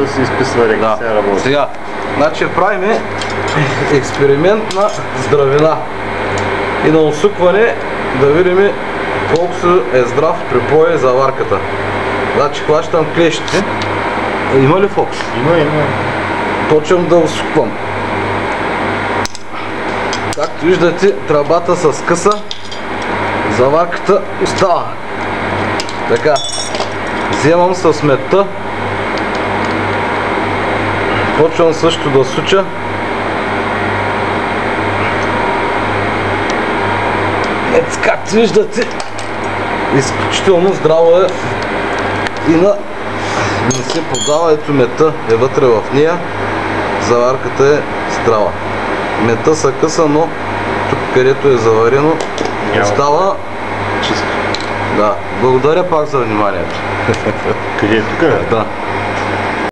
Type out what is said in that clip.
да се изписва река, сега работи. Сега, значи правим експеримент на здравина и на усукване, да видим колко е здрав припоя и заварката. Значи хващам клещите. Има ли фокус? Има. Почвам да усуквам. Както виждате, тръбата се скъса, заварката остава. Така, вземам с метта, почвам също да суча. Ето, както виждате, изключително здраво е и не се подава. Ето, метта е вътре в нея, заварката е здрава. Метта се къса, но тук, където е заварено, остава чисто. Да, благодаря пак за вниманието. Къде е тук? Да.